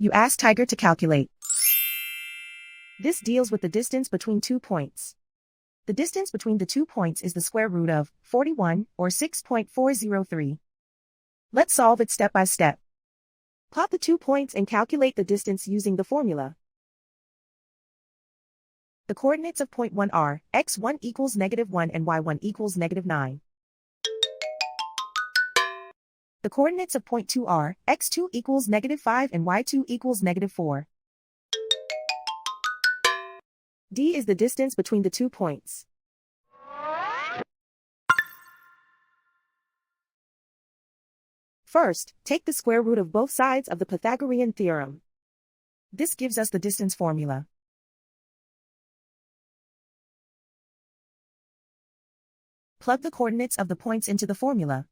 You ask Tiger to calculate. This deals with the distance between 2 points. The distance between the 2 points is the square root of 41, or 6.403. Let's solve it step by step. Plot the 2 points and calculate the distance using the formula. The coordinates of point 1 are x1 equals -1 and y1 equals -9. The coordinates of point 2 are x2 equals -5 and y2 equals -4. D is the distance between the 2 points. First, take the square root of both sides of the Pythagorean theorem. This gives us the distance formula. Plug the coordinates of the points into the formula.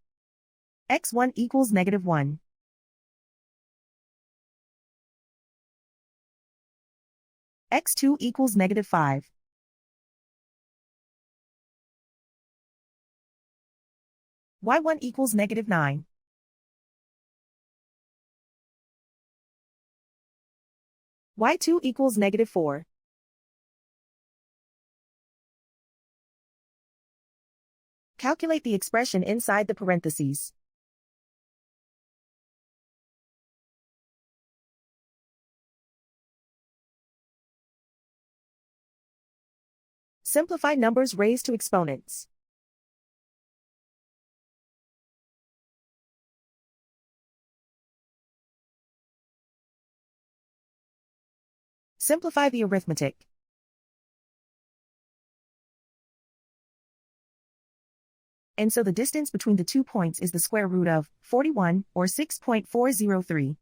x1 equals -1. x2 equals -5. y1 equals -9. y2 equals -4. Calculate the expression inside the parentheses. Simplify numbers raised to exponents. Simplify the arithmetic. And so the distance between the 2 points is the square root of 41, or 6.403.